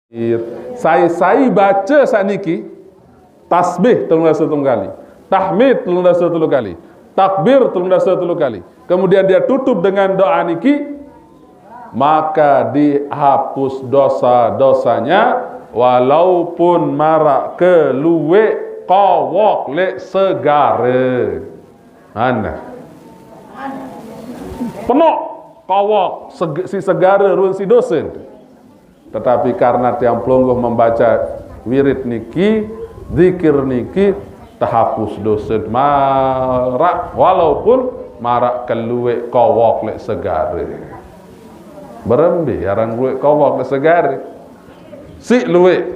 Saya baca saniki tasbih 300 kali, tahmid 300 kali, takbir 300 kali. Kemudian dia tutup dengan doa niki, maka dihapus dosa-dosanya walaupun marak keluwe kawok lek segare. Ana. Penuh kawok si segare ruang si dosen. Tetapi karena tiang pelungguh membaca wirid niki, zikir niki, terhapus dosa marak walaupun marak keluwe kawak lek segare. Berembi arang luwe kawak lek segare. Si luwe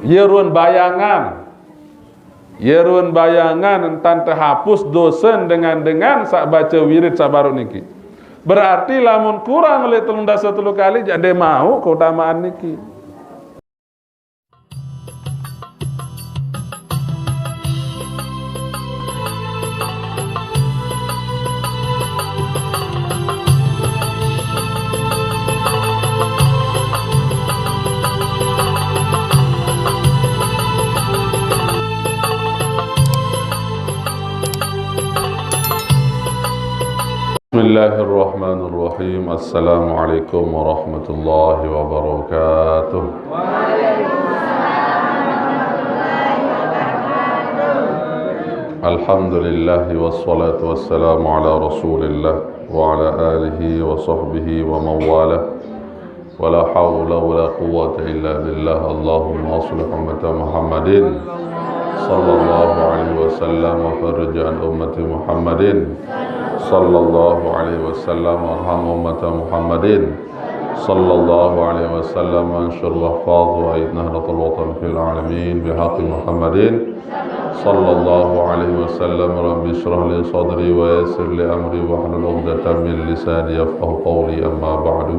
yerun bayangan entan terhapus dosa dengan sak baca wirid sabaru niki. Berarti lamun kurang oleh 300 kali jadi mau keutamaan niki. Bismillahirrahmanirrahim. Assalamualaikum warahmatullahi wabarakatuh. Alhamdulillah wassalatu wassalamu ala rasulillah wa ala alihi wa sahbihi wa mawala wa la hawla wa la quwwata illa billah. Allahumma aslih ummata Muhammadin sallallahu alaihi wasallam wa farij an ummati Muhammadin sallallahu alaihi wasallam warham ummata Muhammadin sallallahu alaihi wasallam anshur wahfaz wa aid nahdatul watan fil alamin bihaqqi Muhammadin sallallahu alaihi wasallam. Rabbi shrah li sadri wa yassir li amri wahlul 'uqdatam min lisani yafqahu qawli. Amma ba'du.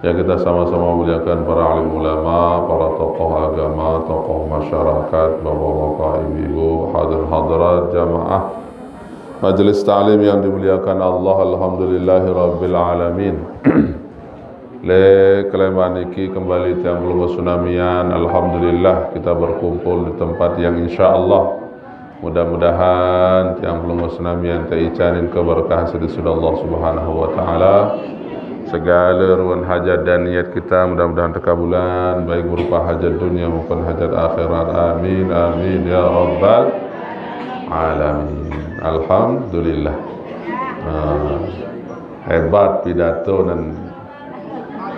Ya, kita sama-sama muliakan para alim ulama, para tokoh agama, tokoh masyarakat, bapak-bapak, ibu-ibu, hadir-hadirat, jamaah majelis ta'lim yang dimuliakan Allah. Alhamdulillahi rabbil alamin. Le keleman iki kembali tiang belum sunamian. Alhamdulillah kita berkumpul di tempat yang insyaallah mudah-mudahan tiang belum sunamian teicanin keberkahan sedih Allah subhanahu wa ta'ala. Segala ruan hajat dan niat kita mudah-mudahan terkabulan, baik berupa hajat dunia maupun hajat akhirat. Amin amin ya rabbal alamin. Alhamdulillah. Hebat pidato dan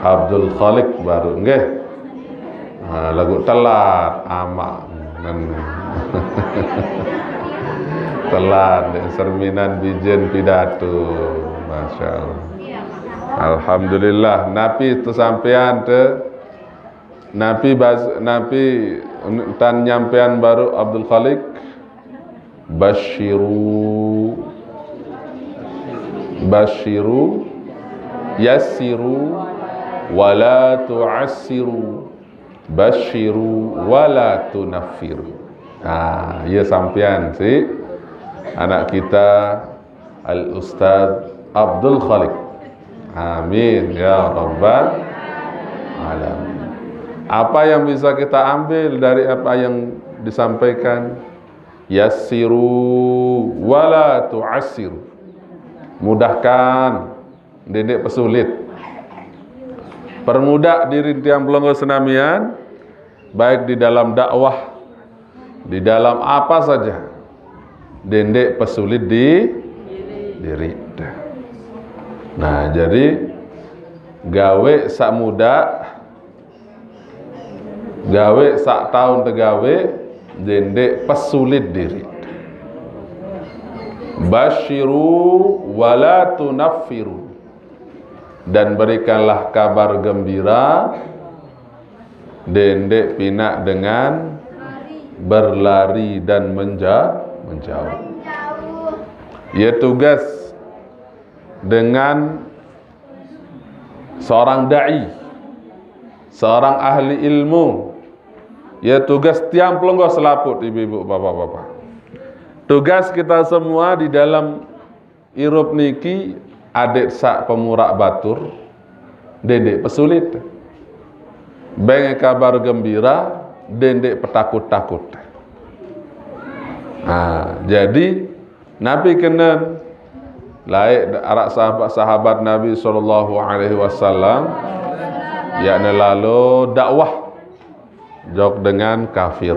Abdul Khalik baru nggih. Lagu telat amak telat serminan bijen pidato. Masya Allah. Alhamdulillah. Napi tu sampean te Napi tan nyampean baru Abdul Khalik. Basyiru yassiru wala tu'assiru, basyiru wala tunaffiru. Ya sampean si anak kita Al Ustaz Abdul Khalik. Amin ya rabbal alamin. Apa yang bisa kita ambil dari apa yang disampaikan? Yassiru wala tu'assiru. Mudahkan, didik pesulit. Permudah diri tiang pelonggo senamian, baik di dalam dakwah, di dalam apa saja. Didik pesulit di diri. Nah, jadi gawe sak muda, gawe sak tahun tegawe, dendek pesulit diri. Basyiru wala tunaffiru, dan berikanlah kabar gembira, dendek pinak dengan berlari dan menjauh. Ya, tugas dengan seorang da'i, seorang ahli ilmu, ya tugas tiang pelonggo selaput ibu-ibu, bapak-bapak. Tugas kita semua di dalam irup niki adik sak pemurak batur, dedek pesulit. Beng kabar gembira dendek petakut-takut. Jadi Nabi kena laik arak sahabat Nabi sallallahu alaihi wasallam yakni lalu dakwah jok dengan kafir.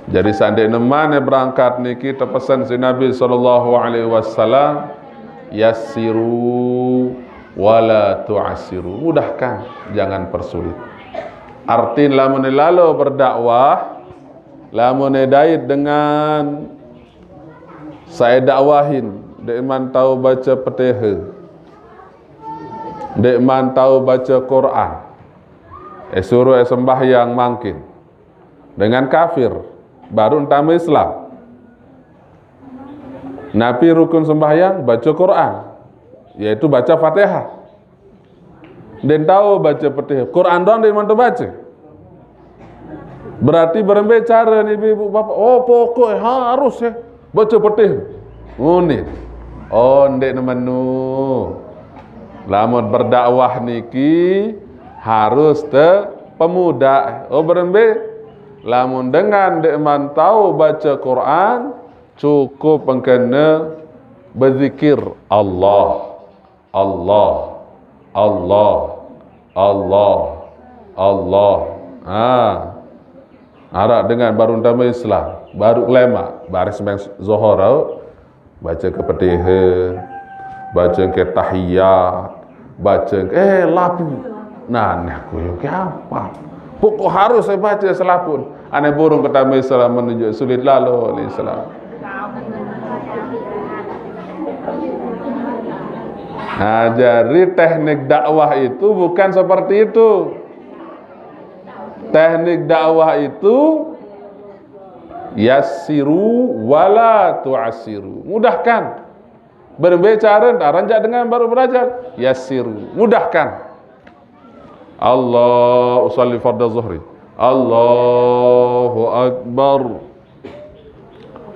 Jadi seandainya mana berangkat niki terpesan si Nabi sallallahu alaihi wasallam yassiru wala tu'assiru, mudahkan jangan persulit. Arti lamun lalu berdakwah, lamun dait dengan saya dakwahin, dek man tahu baca Fatihah, dek man tahu baca Quran, suruh sembahyang mangkin dengan kafir baru entama Islam. Nabi rukun sembahyang baca Quran, yaitu baca Fatihah. Dan tahu baca Fatihah, Quran doang dia mantu baca. Berarti berembe cara nih ibu bapak. Oh pokok harus ya baca Fatihah. Unik. Oh ndek nemenu. Lamun berdakwah niki harus pemuda. Oh berembe lamun dengan dek man tahu baca Quran cukup engkena berzikir Allah, Allah, Allah, Allah, Allah. Arak dengan baru utama Islam, baru lema, baris sembahyang zuhur, baca ke Fatihah, baca ke tahiyat, baca ke lapu. Nah, aku ke apa? Pokok harus saya baca selapun. Aneh burung ketama Islam menuju sulit lalu Islam. Nah, jadi teknik dakwah itu bukan seperti itu. Teknik dakwah itu yassiru wala tu'assiru, mudahkan. Berbicara ranjak dengan baru belajar yassiru, mudahkan. Allah usalli fardhu zuhri, Allahu akbar,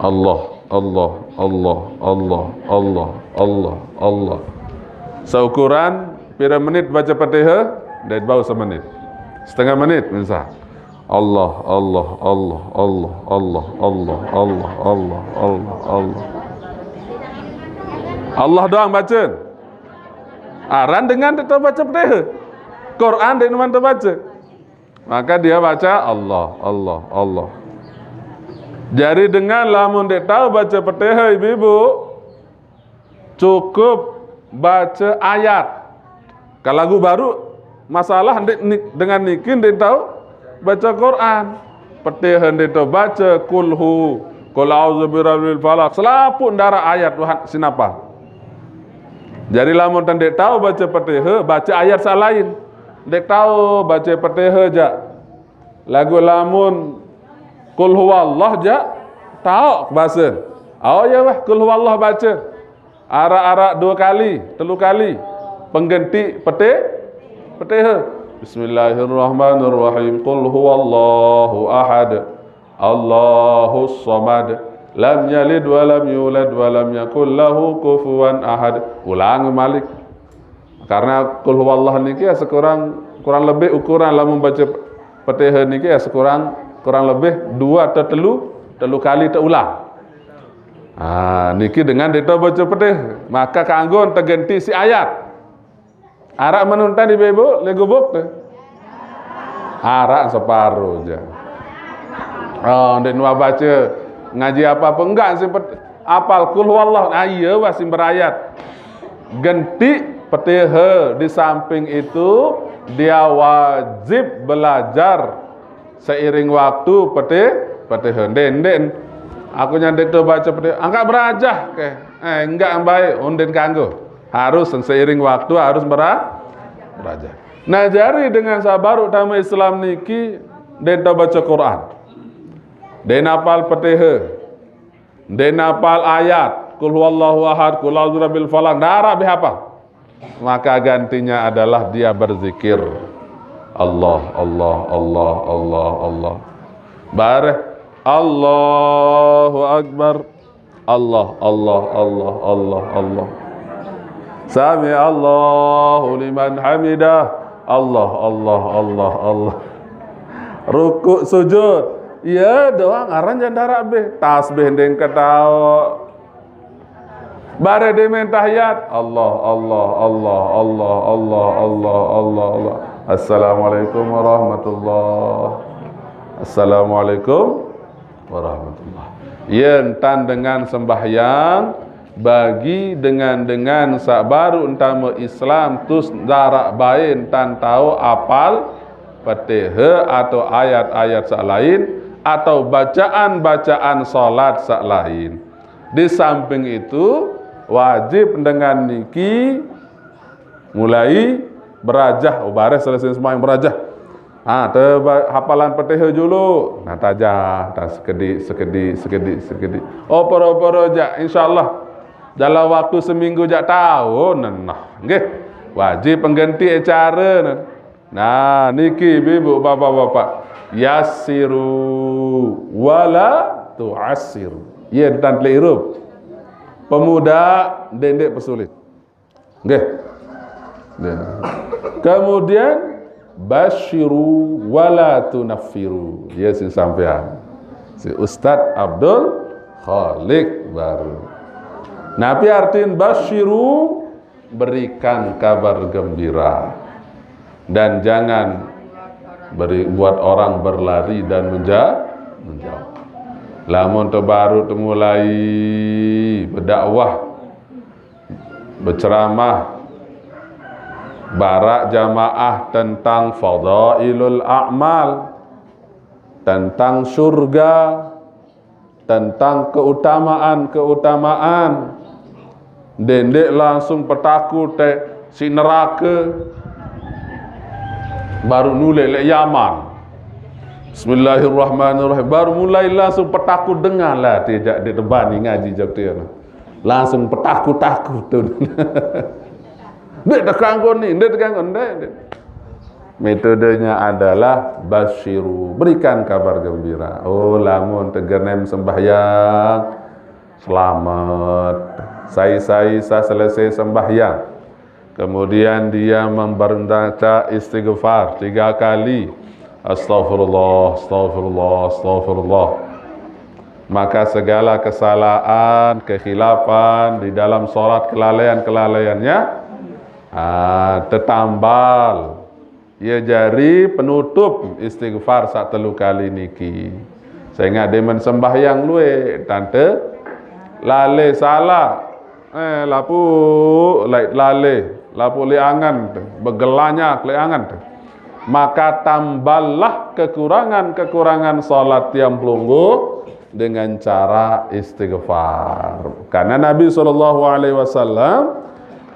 Allah Allah Allah Allah Allah Allah Allah. Seukuran pira menit baca Fatihah dan bau semenit, setengah menit misal. Allah Allah Allah Allah Allah Allah Allah Allah Allah Allah Allah doang baca. Aran dengan kita baca Fatihah, Quran dengan kita baca, maka dia baca Allah Allah Allah. Jadi dengan lamun dia tahu baca Fatihah ibu-ibu, cukup baca ayat. Kalau lagu baru masalah dengan nikin dia tahu baca Quran. Fatihah dia tahu baca kulhu, qul a'udzu birabbil falaq, selapun darah ayat sinapa. Jadi lamun dia tahu baca Fatihah, baca ayat lain. Dia tahu baca Fatihah aja. Lagu lamun qul huwallah aja tahu bahasa. Oh ya wah, qul huwallah baca. Arak-arak 2 kali, 3 kali. Pengganti Fatihah. Bismillahirrahmanirrahim. Qul huwallahu ahad, Allahus samad, lam yalid wa lam yulad wa lam yakul lahu kufuwan ahad. Ulang malik. Karena qul huwallah niki ya kurang lebih ukuran lamun baca Fatihah niki ya kurang lebih 2 atau 3 kali terulang. Niki dengan kita baca Fatihah, maka keanggun terganti si ayat. Arak menuntan ibu-ibu lego buk tu. Arak separuh je. Dia nuah baca ngaji apa enggak sih apal kul huwallah. Iya masih berayat. Ganti Fatihah di samping itu dia wajib belajar seiring waktu Fatihah. Den aku nyandek tu baca Fatihah, angkat berajah ke? Enggak baik, unden kanggo. Harus seiring waktu harus berajah. Nah, jari dengan sabar utama Islam niki den baca Quran. Den hafal Fatihah. Den hafal ayat, qul huwallahu ahad, qul a'udzu birabbil falaq, darah bihafal. Maka gantinya adalah dia berzikir. Allah Allah Allah Allah Allah. Bareh Allahu Akbar, Allah Allah Allah Allah Allah. Sami Allahu liman hamidah, Allah, Allah, Allah, Allah. Rukuk sujud. Ya doang aran jandara be. Tasbih deng ketawa. Bare de men tahiyat. Allah, Allah, Allah, Allah, Allah, Allah, Allah, Allah. Assalamualaikum warahmatullahi. Assalamualaikum warahmatullahi. Yen tan dengan sembahyang bagi dengan sak baru entama Islam tus darak bain tan tahu apal Fatihah atau ayat-ayat sak lain atau bacaan-bacaan salat sak lain. Di samping itu wajib dengan niki mulai berajah, baris selesai sembahyang berajah. Hafalan Fatihah dulu. Nah tajah, sekedik. Oh poro-poro jak insyaallah dalam waktu seminggu jak tahun nah. Nggih. Wajib pengganti acara. Nah niki ibu bapak-bapak, yassiru wala tu'assiru. Ya dan lirup. Pemuda dendek pesulit. Nggih. Nah. Kemudian basyiru wala tunaffiru. Ya sing sampean. Si Ustaz Abdul Khalik baru. Nabi artiin basyiru berikan kabar gembira dan jangan buat orang berlari dan menjauh. Lamun baru mulai berdakwah, berceramah, barak jamaah tentang fadailul a'mal, tentang surga, tentang keutamaan. Dendek langsung petaku si neraka. Baru nulis lek Yaman. Bismillahirrahmanirrahim. Baru mulai langsung petaku dengar lah tidak di depan ngaji jok dia. Langsung petaku tu. Dek tekanggon ni, dek tekanggon dek. Metodenya adalah basyiru, berikan kabar gembira. Oh, lamun tegenem sembahyang selamat. Saya selesai sembahyang. Kemudian dia membaca istighfar 3 kali. Astaghfirullah, astaghfirullah, astaghfirullah. Maka segala kesalahan, kekhilafan di dalam salat, kelalaian-kelalaiannya tetambal. Ia jari penutup istighfar sak 3 kali niki. Sehingga dia sembahyang luwe tante lale salah. Lapu liangan begelanya liangan. Maka tambahlah kekurangan salat yang pelunggu dengan cara istighfar. Karena Nabi SAW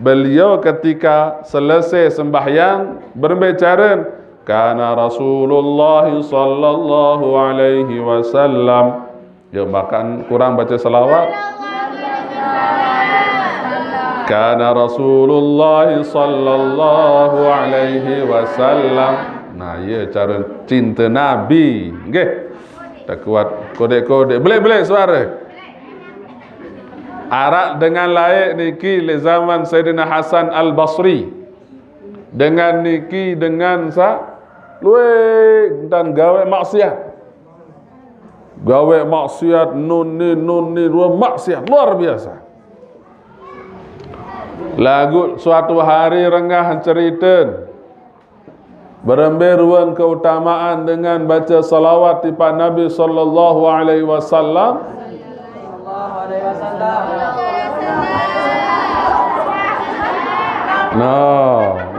beliau ketika selesai sembahyang berbicara, karena Rasulullah sallallahu alaihi wasallam. Ya bahkan kurang baca selawat. Karena Rasulullah sallallahu alaihi wasallam. Nah, ya cara cinta Nabi. Nggih. Tak kuat kode-kode. Boleh suara. Arak dengan layak niki le zaman Sayyidina Hasan Al-Basri. Dengan niki dengan luwe dan gawe maksiat. Gawe maksiat nuni dua maksiat luar biasa. Lagu suatu hari rengah cerita beremberuan keutamaan dengan baca salawat di Pak Nabi sallallahu alaihi wasallam.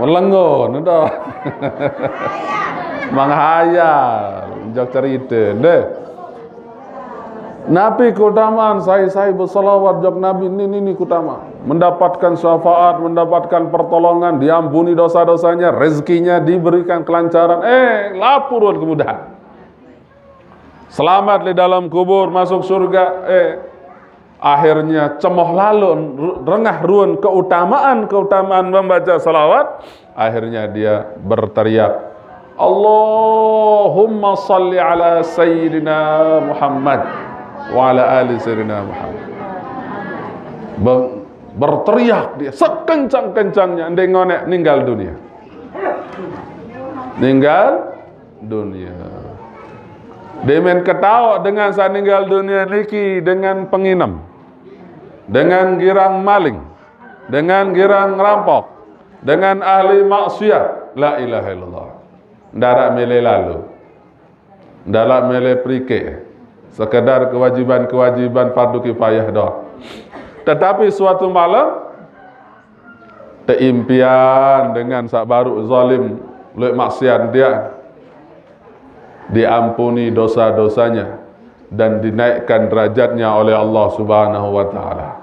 Melenggon dah. Menghayal jok cerita deh. Nabi keutamaan saya bersalawat jok Nabi ini keutamaan. Mendapatkan syafaat, mendapatkan pertolongan, diampuni dosa-dosanya, rezekinya diberikan kelancaran. Lapurun kemudahan. Selamat di dalam kubur, masuk surga. Akhirnya cemoh lalu rengah ruan keutamaan membaca salawat. Akhirnya dia berteriak, Allahumma salli ala Sayyidina Muhammad wa ala ali Sayyidina Muhammad. Berteriak dia sekencang-kencangnya, ndengonek ninggal dunia. ninggal dunia. Demen ketawa dengan saat ninggal dunia niki dengan penginam, dengan girang maling, dengan girang rampok, dengan ahli maksiat. La ilaha illallah. Ndarak mele lalu, ndarak mele prike, sekedar kewajiban-kewajiban fardu kifayah doa. Tetapi suatu malam teimpian dengan sak baru zalim lek maksiat dia diampuni dosa-dosanya dan dinaikkan derajatnya oleh Allah Subhanahu wa taala.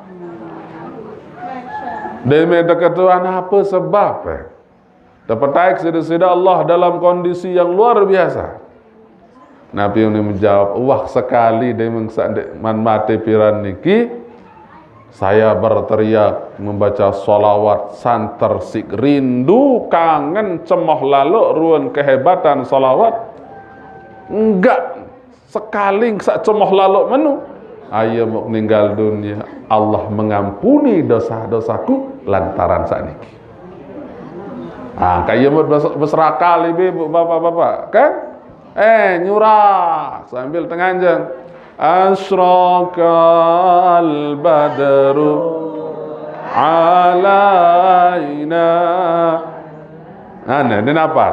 Demi deketuan apa sebab? Terpetai sida-sida Allah dalam kondisi yang luar biasa. Nabi ini menjawab, wah sekali demi man mati piran niki, saya berteriak membaca solawat santer sik rindu kangen cemoh lalu ruan kehebatan solawat. Enggak sekali sak cemoh lalu menu ayo mau meninggal dunia Allah mengampuni dosa-dosaku lantaran sakniki. Kayak mau berserakal ibu bapak-bapak kan? Nyurah sambil tenganjang. Asraqal badru alaina. Ini apa?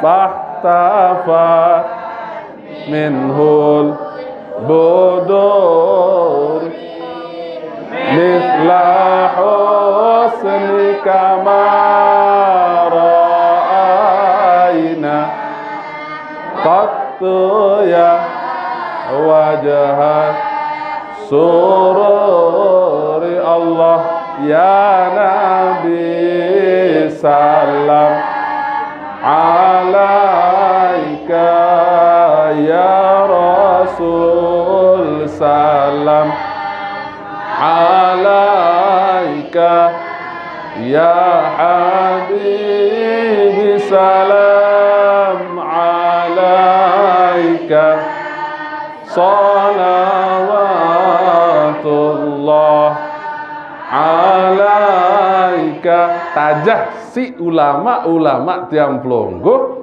Fahtafat minhul budur mithla husnika ma ra'ayna qattu ya wajah sururi Allah ya Nabi salam alaika ya Rasul salam alaika ya Habibi salam alaika salawatullah alaika. Tajah si ulama-ulama tiang Plonggo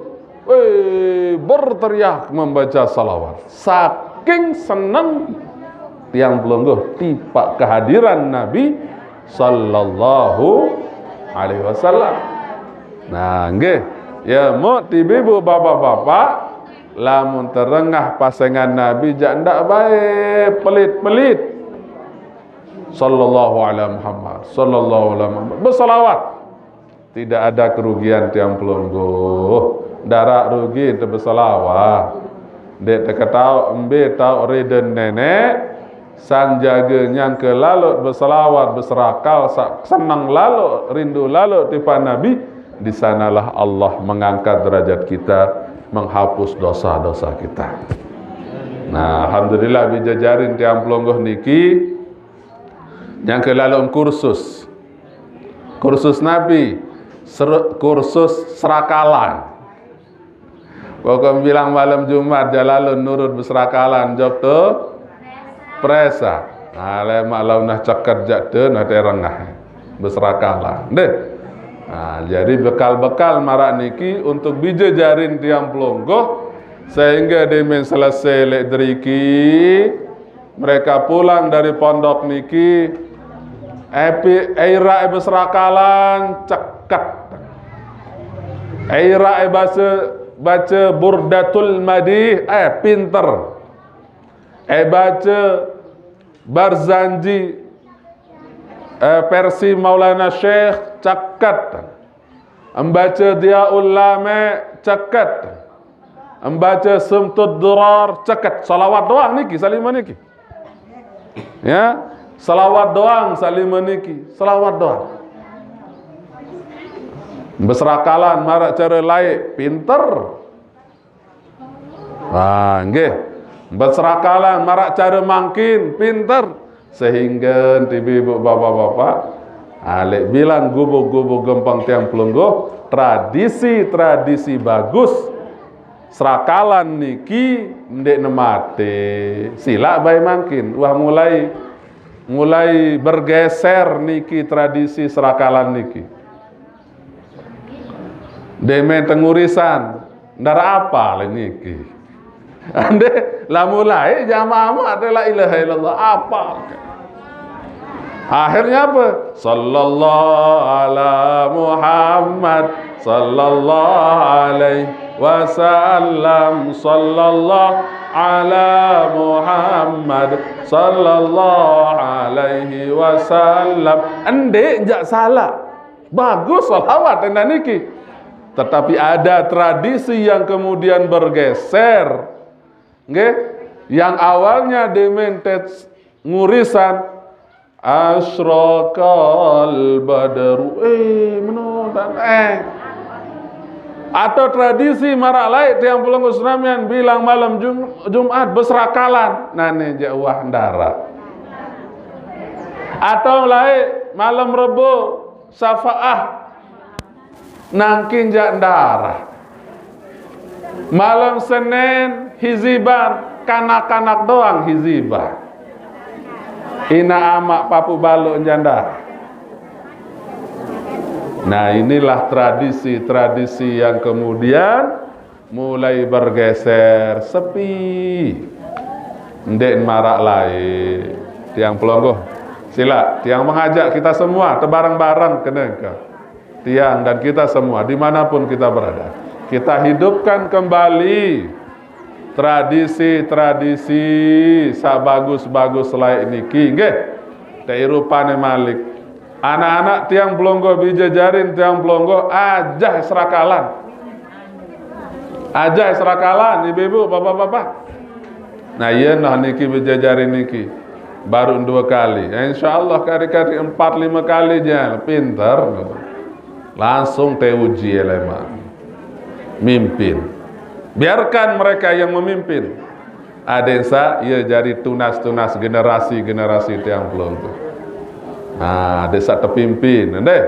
berteriak membaca salawat. Saking senang tiang Plonggo tiba kehadiran Nabi sallallahu alaihi wasallam. Nah, nggih, ya mau tibibu bapak-bapak lamun terengah pasangan Nabi jak ndak baik pelit-pelit. Sallallahu alaihi Muhammad, sallallahu alaihi Muhammad. Bersalawat. Tidak ada kerugian tiang Plonggo. Darak rugi itu bersalawat. Dek tekatau embe tau reden nenek sang jaga nyang ke lalut bersalawat berserakal senang lalu rindu lalu tipa Nabi. Di sanalah Allah mengangkat derajat kita, menghapus dosa-dosa kita. Nah, alhamdulillah bijajarin tiang Plonggo niki yang ke lalu kursus Nabi, kursus serakalan. Pokoknya bilang malam Jumat jalalun nurut berserakalan job tu presa. Nah, malam nak cakap jak tu nak terengah berserakalan. Deh. Nah, jadi bekal-bekal marak niki untuk bijajarin tiang Plonggo sehingga demen selesai lek driki mereka pulang dari pondok niki Eira berserakalan cekat. Eira baca Burdatul Madih pinter. Baca Barzanji versi Maulana Syekh cekat. Membaca Diaul Lame cekat. Membaca Sumtud Durar cekat. Salawat doang niki salimah niki. Ya. Salawat doang salimah niki, salawat doang. Berserakalan marak cara laik pinter. Nggih. Berserakalan marak cara mangkin pinter sehingga ibu bapak-bapak alik bilang gubuk-gubuk gempang tiang Plonggo tradisi bagus. Serakalan niki ndek nemate sila bae mangkin wah mulai bergeser niki tradisi serakalan niki. Demen tengurisan, ndara apa niki. Ande lah mulai jamaah adalah ilaha illallah apa? Akhirnya apa? Sallallahu ala Muhammad sallallahu alaihi wasallam, sallallahu ala Muhammad sallallahu alaihi wasallam. Ende jak salah. Bagus salawat anda niki. Tetapi ada tradisi yang kemudian bergeser. Nggih, yang awalnya dementet ngurisan asyraqal badru menodan atau tradisi marak lain tiang pulang Usnamian bilang malam Jumat berserakalan nane jawah ndara atau lain malam Rebo syafaah nangkin jak ndara malam Senin hiziban kanak-kanak doang hiziban ina amak papu balok janda. Nah inilah tradisi-tradisi yang kemudian mulai bergeser sepi. Ndek marak lain. Tiang pelonggoh, sila. Tiang mengajak kita semua bareng-bareng kena ke. Tiang dan kita semua dimanapun kita berada. Kita hidupkan kembali tradisi-tradisi sabagus-bagus lain niki nggih keirupane Malik. Anak-anak tiang pelonggo bijajarin tiang pelonggo ajah serakalan. Ajah serakalan ibu-ibu, bapak-bapak. Nah iya nah niki bijajarin niki baru 2 kali. Insyaallah kali-kali 4-5 kali aja pinter. Langsung teuji elemen. Mimpin. Biarkan mereka yang memimpin. Adensa ia jadi tunas-tunas generasi-generasi tiang pelonggo. Nah, desa terpimpin, ndeh.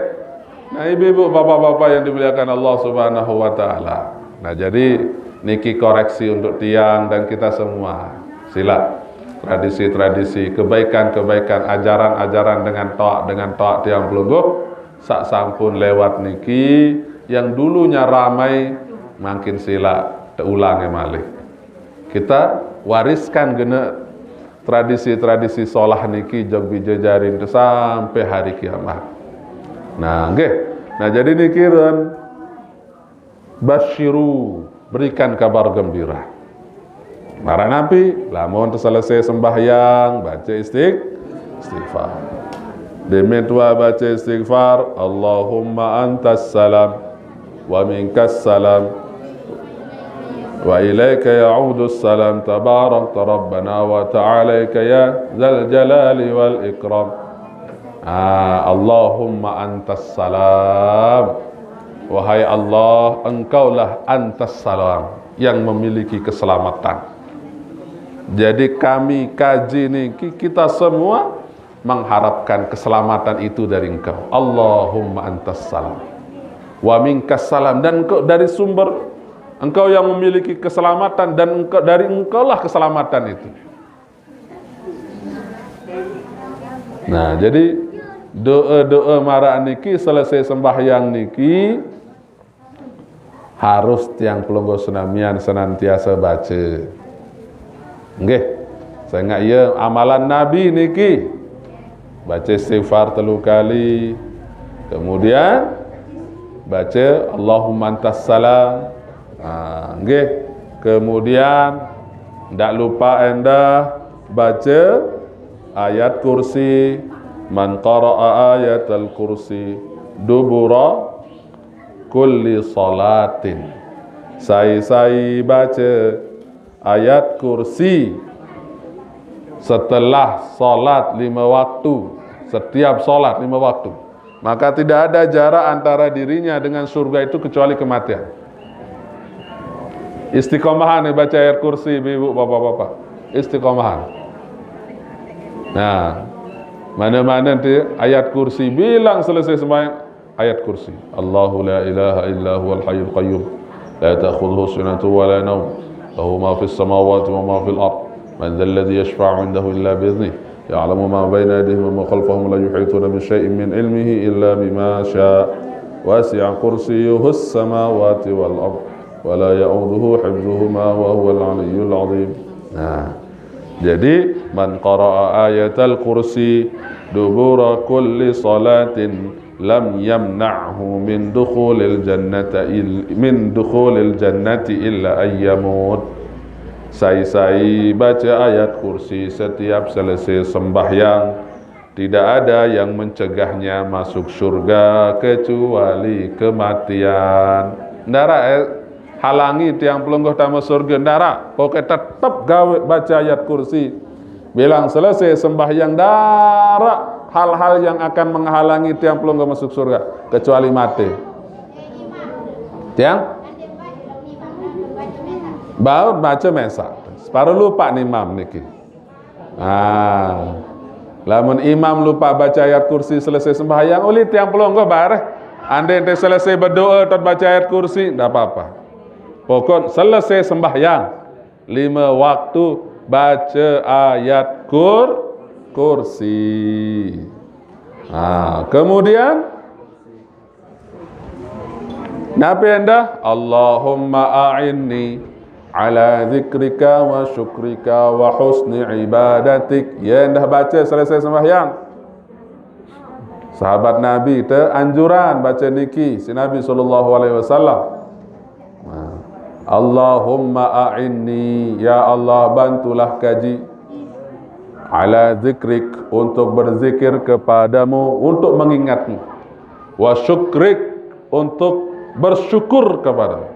Nah, ibu-ibu, bapak-bapak yang dimuliakan Allah Subhanahu wa taala. Nah, jadi niki koreksi untuk tiang dan kita semua. Sila tradisi-tradisi, kebaikan-kebaikan, ajaran-ajaran dengan taat tiang pelonggo sak sampun lewat niki yang dulunya ramai makin sila terulang malih. Kita wariskan gena tradisi-tradisi solah niki jog bijajarin sampai hari kiamat. Nah, nggih. Nah, jadi niki ren basyiru, berikan kabar gembira. Marah nabi, lamun selesai sembahyang baca istighfar. Demi tua baca istighfar, Allahumma antas salam wa minkas salam wa ilaika ya'udus salam tabarakta rabbana wa ta'alaika ya zal jalali wal ikram. Allahumma antas salam, wahai Allah engkaulah antas salam yang memiliki keselamatan. Jadi kami kaji niki kita semua mengharapkan keselamatan itu dari engkau. Allahumma antas salam wa minkas salam, dan engkau dari sumber engkau yang memiliki keselamatan, dan engkau, dari engkaulah keselamatan itu. Nah, jadi doa-doa marak niki selesai sembahyang niki harus tiang pelonggo Sunamian senantiasa baca. Nggih. Saya ingat ya amalan Nabi niki. Baca istighfar 3 kali. Kemudian baca Allahumma antas salam. Nggih. Kemudian ndak lupa anda baca ayat kursi, man qara'a ayatul kursi dubura kulli salatin. Saya baca ayat kursi setelah salat 5 waktu, setiap salat 5 waktu, maka tidak ada jarak antara dirinya dengan surga itu kecuali kematian. Istiqomahan baca ayat kursi, ibu bapak-bapak, istiqomahan. Nah, mana-mana nanti ayat kursi, bilang selesai sembahyang ayat kursi. Allahu la ilaha illa huwal hayyul qayyum la ta'khudhuhu sinatun wa la nawm lahu ma fis samawati wa ma fil ard man dhal ladzi yashfa'u 'indahu illa bi idhnihi ya'lamu ma bayna aydihim wa ma khalfahum la yuhituna bi shay'in min ilmihi illa bima sha'a wasi'a kursiyyuhus samawati wal ard wa la ya'uduhu hifdzuhuma wa huwal 'aliyyul 'azim. Nah, jadi man qara'a ayatal kursi dubura kulli salatin lam yamna'hu min dukhulil jannati illa ayyamut. Sai baca ayat kursi setiap selesai sembahyang, tidak ada yang mencegahnya masuk surga kecuali kematian. Ndara halangi tiang pelungguh tamu surga, ndara pokoknya tetap gawe baca ayat kursi. Bilang selesai sembahyang, ndara hal-hal yang akan menghalangi tiang pelungguh masuk surga kecuali mati. Tiang baru baca mesa, separuh lupa nih imam niki. Lamun imam lupa baca ayat kursi selesai sembahyang, uli tiang pelonggo bareh. Andai ente selesai berdoa tot baca ayat kursi, ndak apa-apa. Pokok selesai sembahyang 5 waktu baca ayat kursi. Kemudian Nabi anda Allahumma a'inni ala zikrika wa syukrika wa husni ibadatik. Ya dah baca selesai sembahyang. Sahabat Nabi itu anjuran baca niki si Nabi SAW. Allahumma a'inni, ya Allah bantulah kaji, ala zikrik, untuk berzikir kepadamu, untuk mengingatmu, wa syukrik, untuk bersyukur kepadamu.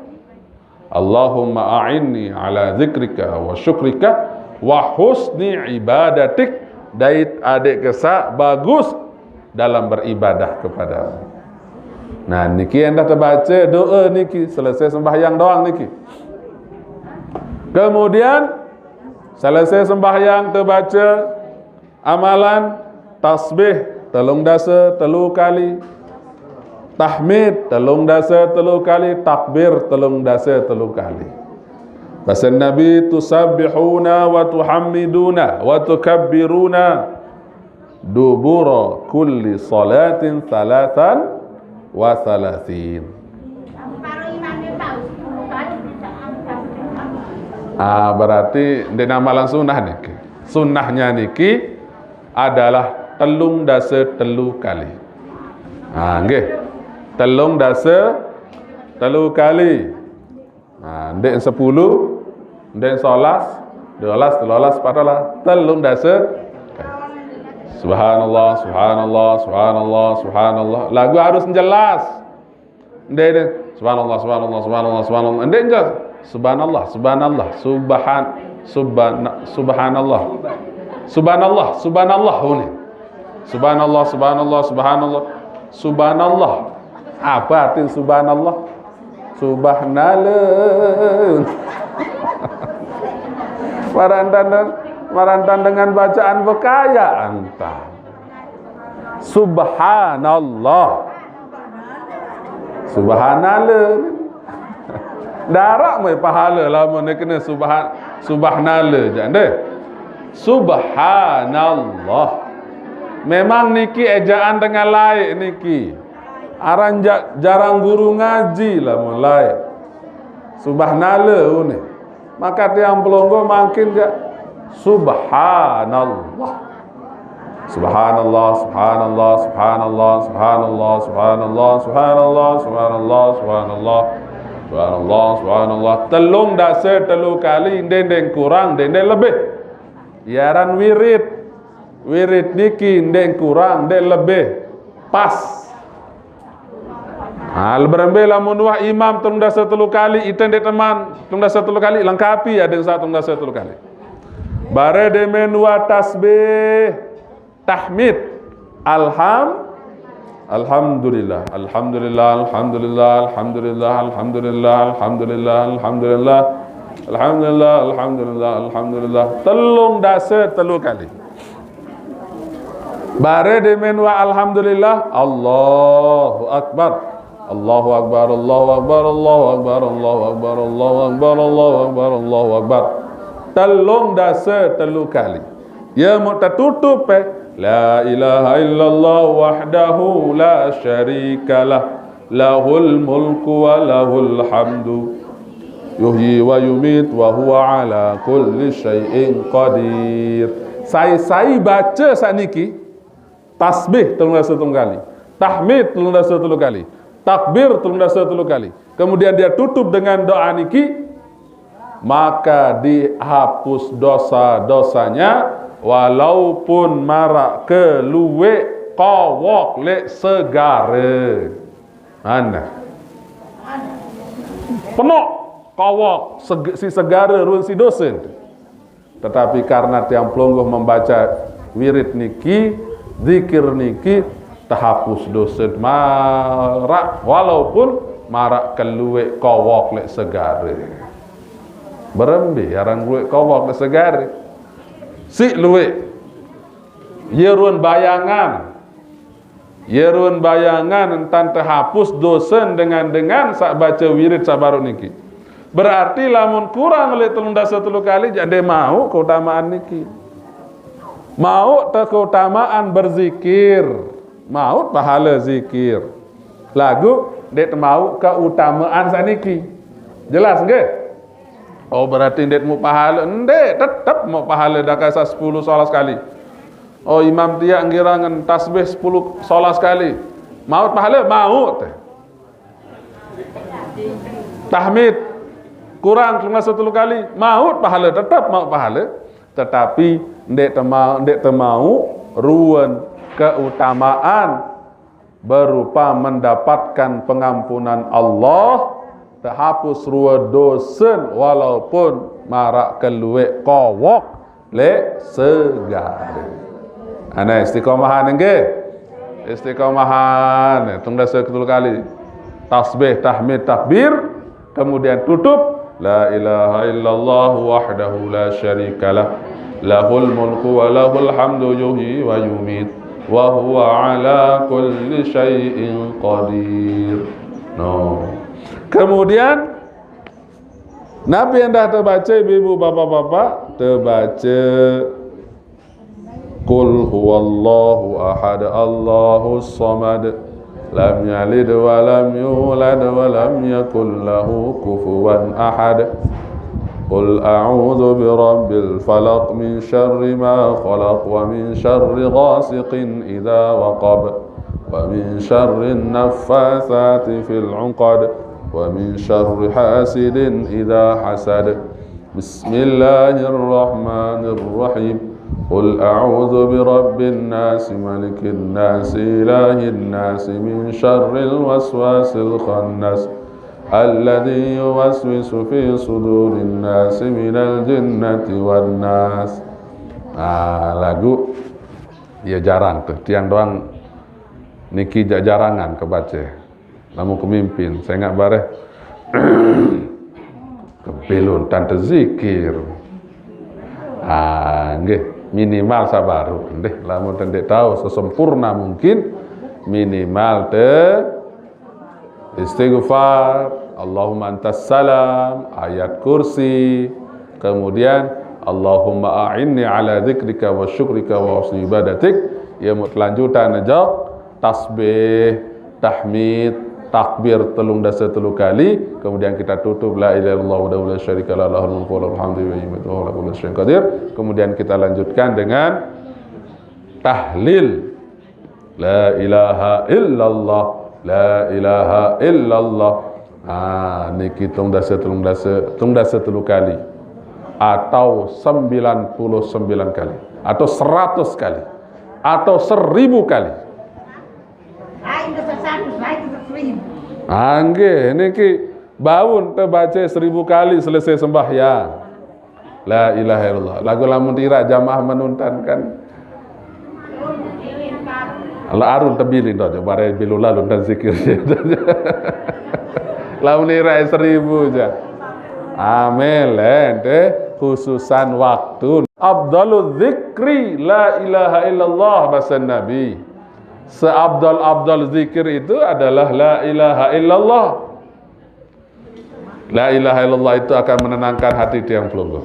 Allahumma a'inni ala zikrika wa syukrika wa husni ibadatik. Dait adik kesak bagus dalam beribadah kepadamu. Nah niki anda terbaca doa niki selesai sembahyang doang niki. Kemudian selesai sembahyang terbaca amalan tasbih 3 dasa 3 kali, tahmid 3 dasa 3 kali, takbir 3 dasa 3 kali. Pasal Nabi tusabbihuna wa tuhammiduna wa tukabbiruna dubura kulli salatin 33. Berarti dia amalan sunnah niki. Sunnahnya niki adalah 3 dasa 3 kali. Nggih. 3 dasa 3 kali. Ndek 10, ndek 11, 12, 13, 14, 3 dasa. Subhanallah, subhanallah, subhanallah, subhanallah. Lagu harus jelas. Ndek subhanallah, subhanallah, subhanallah, subhanallah. Ndek jelas. Subhanallah, subhanallah, subhanallah, subhanallah, subhanallah ini. Subhanallah, subhanallah, subhanallah, subhanallah. Apa arti subhanallah? Subhanallah. Marantan dengan bacaan bekaya anta. Subhanallah. Subhanallah. Darak mai pahala lama nak kena subhanallah jande. Subhanallah. Memang niki ejaan dengan laik niki. Aran jarang guru ngaji lah mulai. Subhanallah ni. Maka tiang pelonggo makin gak subhanallah. Subhanallah, subhanallah, subhanallah, subhanallah, subhanallah, subhanallah, subhanallah, subhanallah. Subhanallah, subhanallah. 3 dasa 3 kali, ndeng kurang, ndeng lebih. Yaran wirid. Wirid niki ndeng kurang, ndeng lebih. Pas. Leberambil lamun wah imam 3 dasa 3 kali, itu ndek teman 3 dasa 3 kali lengkapi ada yang 3 dasa 3 kali. Bare demen wa tasbih, tahmid, alhamdulillah, alhamdulillah, alhamdulillah, alhamdulillah, alhamdulillah, alhamdulillah, alhamdulillah, alhamdulillah, alhamdulillah, alhamdulillah. 3 dasa 3 kali. Bare demen wa alhamdulillah, Allahu akbar. Allahu akbar, Allahu akbar, Allahu akbar, Allahu akbar, Allahu akbar, Allahu akbar, Allahu akbar. 3 dasa 3 kali. Ya mutattutup la ilaha illallah wahdahu la syarikalah lahul mulku wa lahul hamdu yuhyi wa yumit wa huwa ala kulli syai'in qadir. Saya baca sakniki tasbih 3 kali, tahmid 3 kali, takbir 3 kali. Kemudian dia tutup dengan doa niki, maka dihapus dosa-dosanya walaupun marak keluwe kawok lek segara. Mana? Penuh kawok si segara ruang si dosen. Tetapi karena tiang pelungguh membaca wirid niki, zikir niki, terhapus dosen marak walaupun marak keluwe kawok lek segara. Berembi arang luwe kawok lek segara. Si luwe yerun bayangan entan terhapus dosen dengan sak baca wirid sabaru niki. Berarti lamun kurang oleh 3 kali jadi mau keutamaan niki. Mau keutamaan berzikir, mau pahala zikir. Lagu det mau keutamaan saniki. Jelas nggih? Oh berarti ndet mau pahala, ndet tetap mau pahala dah kasa 10 solat sekali. Oh imam dia ngirangan tasbih 10 solat sekali. Mau pahala? Mau teh. Tahmid kurang 1 kali. Mau pahala, tetap mau pahala. Tetapi ndet mau ruan keutamaan berupa mendapatkan pengampunan Allah, terhapus ruang dosen walaupun marak keluwe kawok le segara. Ana istiqomahan nggih. Istiqomahan 3 kali. Tasbih, tahmid, takbir, kemudian tutup la ilaha illallah wahdahu la syarikalah lahul mulku wa lahul hamdu yuhyi wa yumit wa huwa ala kulli syai'in qadir. No. Kemudian Nabi yang dah terbaca, ibu bapak-bapak terbaca Qul huwallahu ahad Allahus samad lam yalid wa lam yulad wa lam yakul lahu kufuwan ahad. Qul a'udzu birabbil falaq min syarri ma khalaq wa min syarri ghasiqin idza waqab wa min syarri naffatsati fil 'uqad wa min syarri hasidin idza hasad. Bismillahirrahmanirrahim. Qul a'udzu birabbin nas malikin nas ilahin nas min syarril waswasil khannas alladzi yuwaswisu fi sudurin nas minal jinnati wan nas. Lagu ya jarang tuh tiang doang niki jarangan kebaca. Namun kemimpin, saya nggak bareh kebelun tante zikir. Nggih, minimal sabaru. Ndeh, lamun tende tahu sesempurna mungkin minimal istighfar, Allahumma antas salam, ayat kursi, kemudian Allahumma a'inni ala dzikrika wa syukrika wa husni ibadatik. Ya lanjutan aja tasbih, tahmid, takbir 3 kali, kemudian kita tutup la ilaha illallah wahdahu la syarika lahu lahul mulku wa lahul hamdu wa yumiitu wa huwa ala kulli syai'in qadir. Kemudian kita lanjutkan dengan tahlil la ilaha illallah, la ilaha illallah. Niki 3 kali atau 99 kali atau 100 kali atau 1000 kali. Nggih niki baun terbaca 1000 kali selesai sembahyang. La ilaha illallah. Lagu lamun tira jamaah menuntan kan. Allah arun tebilin doh bare bilu lalu dan zikir. Lamun tira 1000 aja. Amel ente khususan waktu. Afdalul zikri la ilaha illallah bahasa Nabi. Seabdal zikir itu adalah la ilaha illallah. La ilaha illallah itu akan menenangkan hati tiang pelunggu.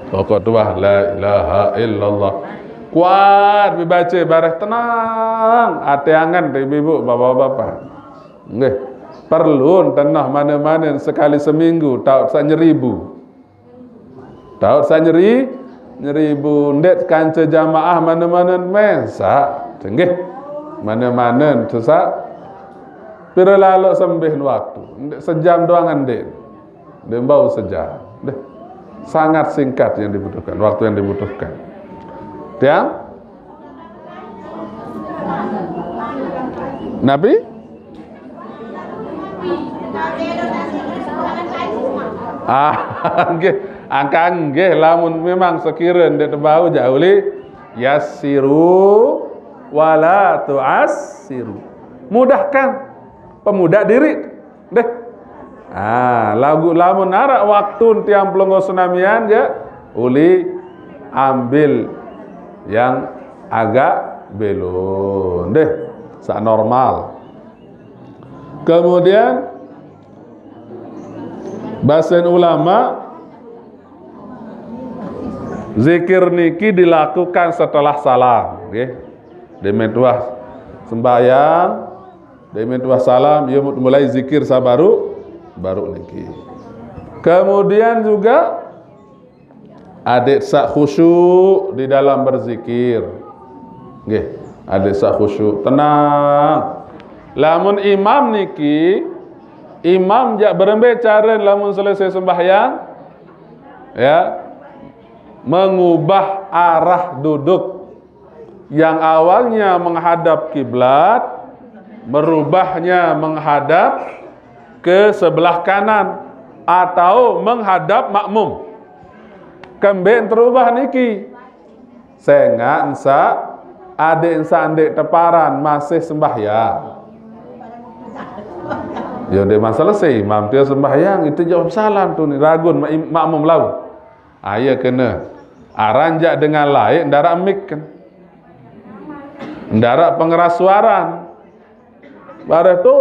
Pokok tua la ilaha illallah. Kuat dibaca bareh tenang, hati angan ibu bapak-bapak. Nggih. Perlu tanah mana-mana sekali seminggu taut sak nyeribu. Taut sak nyeribu ndet kanca jamaah mana-mana mesak. Nggih. Mana-mana tesak pira lalu sembih waktu. Ndet sejam doang ndet. Ndet bau sejam. Nggih. Sangat singkat yang dibutuhkan, waktu yang dibutuhkan. Tiang? Nabi? Nggih, angka nggih lamun memang sekira ndek bau jauli yassiru wala tu'assiru. Mudahkan, pemudah diri. Deh. Lagu lamun narak waktu tiang pelonggo senamian ya uli ambil yang agak belum deh, sak normal. Kemudian bahasan ulama zikir niki dilakukan setelah salam, nggih. Demetuah sembahyang, demetuah salam, ia mulai zikir sabaru baru niki. Kemudian juga adik sak khusyuk di dalam berzikir. Nggih, adik sak khusyuk, tenang. Lamun imam niki, imam jak berembe cara lamun selesai sembahyang ya, mengubah arah duduk yang awalnya menghadap kiblat, merubahnya menghadap ke sebelah kanan atau menghadap makmum. Kemben terubah niki. Sehingga ensa adik ensa andek teparan masih sembahyang. Ya udah masalah selesai, imam dia sembahyang itu jawab salam tu ni ragun makmum lau. Aya kena aranjak dengan lain ndarak mik kan. Ndarak pengeras suaran. Bare tu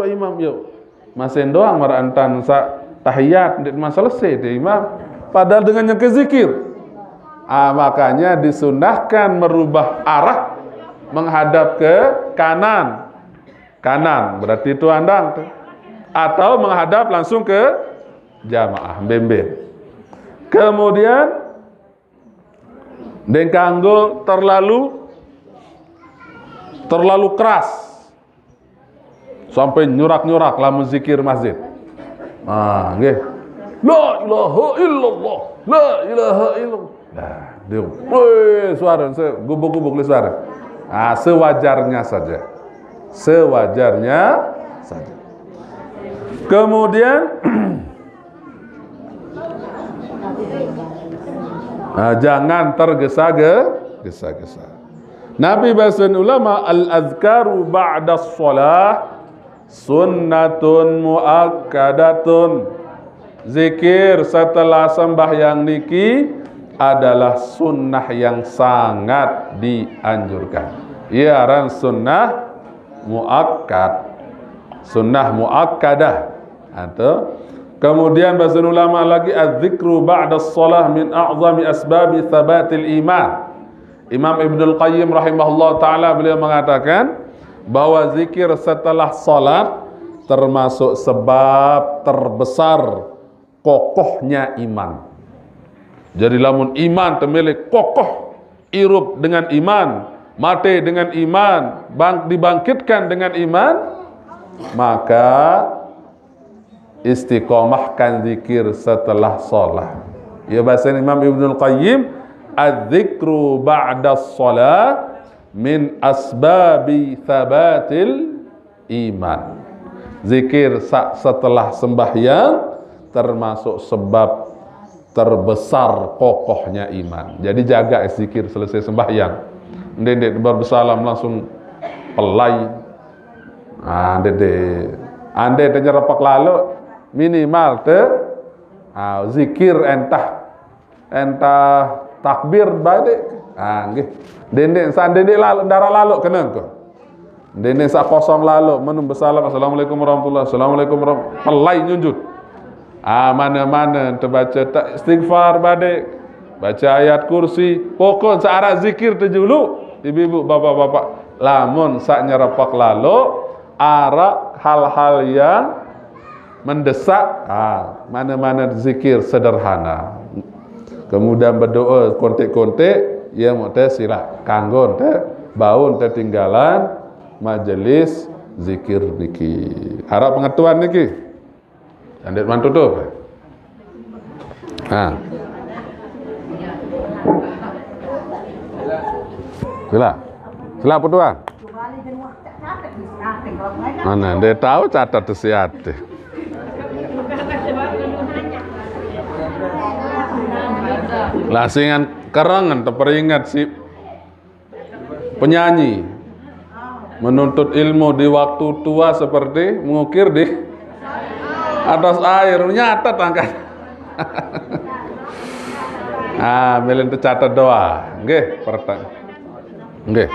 imam yo. Masih doang marantan sa tahiyat ndik masalah selesai dia imam. Padahal dengan yang kezikir. Makanya disunahkan merubah arah menghadap ke kanan. Kanan berarti itu andang tuh. Atau menghadap langsung ke jamaah bemben. Kemudian dengkanggo terlalu keras sampai nyurak-nyurak lamun zikir masjid. Nggih. La ilaha illallah. La ilaha illallah. Nah, dia. Suara gubuk-gubuk le suara. Sewajarnya saja. Sewajarnya saja. Kemudian jangan tergesa-gesa. Nabi bahasan ulama al-azkaru ba'da shalah sunnatun muakkadatun. Zikir setelah sembahyang niki adalah sunnah yang sangat dianjurkan. Ia aran sunnah muakkad, sunnah muakkadah. Atau kemudian bahasa ulama lagi az-zikru ba'da shalah min a'zami asbabi thabatil iman. Imam Ibnul Qayyim rahimahullah ta'ala beliau mengatakan bahwa zikir setelah salat termasuk sebab terbesar kokohnya iman. Jadi lamun iman temilik kokoh, irup dengan iman, mati dengan iman, dibangkitkan dengan iman, maka istiqomahkan zikir setelah salat. Ya bahasa Imam Ibnul Qayyim, az-zikru ba'da shalah min asbabi thabatil iman. Zikir setelah sembahyang termasuk sebab terbesar kokohnya iman. Jadi jaga zikir selesai sembahyang. Ndek bersalam langsung pelai. Ande terjerepak lalu minimal zikir entah takbir balik. Nggih. Dendek lalu darah lalu kena ko. Dendek sak kosong lalu menung bersalam assalamualaikum warahmatullahi assalamualaikum warahmatullahi pelai nyunjud. Mana-mana terbaca istighfar balik, baca ayat kursi, pokok searah zikir terjulu. Ibu-ibu, bapak-bapak, lamun sak nyerepak lalu Arak hal-hal yang mendesak, mana-mana zikir sederhana. Kemudian berdoa kontek-kontek, ya mute sila kanggon teh baun tertinggalan majelis zikir niki. Harap pengetahuan niki. Andet man tutup. Sila putuan. Mana dia tahu catat sehat. Lasingan kerangan terperingat si penyanyi menuntut ilmu di waktu tua seperti mengukir di atas air, nyata tangkat. Milih tercatat doa. Nggih, pertanyaan. Nggih.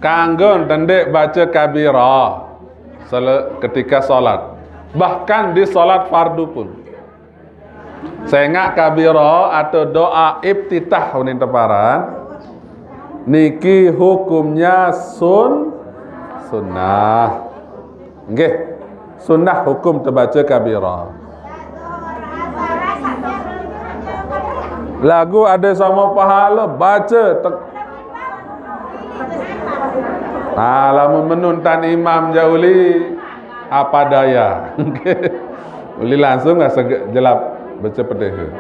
Kanggon tendek baca kabirah ketika salat. Bahkan di salat fardu pun. Sehingga kabirah atau doa iftitah unin teparan niki hukumnya sunnah. Nggih. Sunnah hukum terbaca kabirah. Lagu ada sama pahala baca lamun menuntan imam jauli apa daya. Uli langsung nggak jelap baca pedih.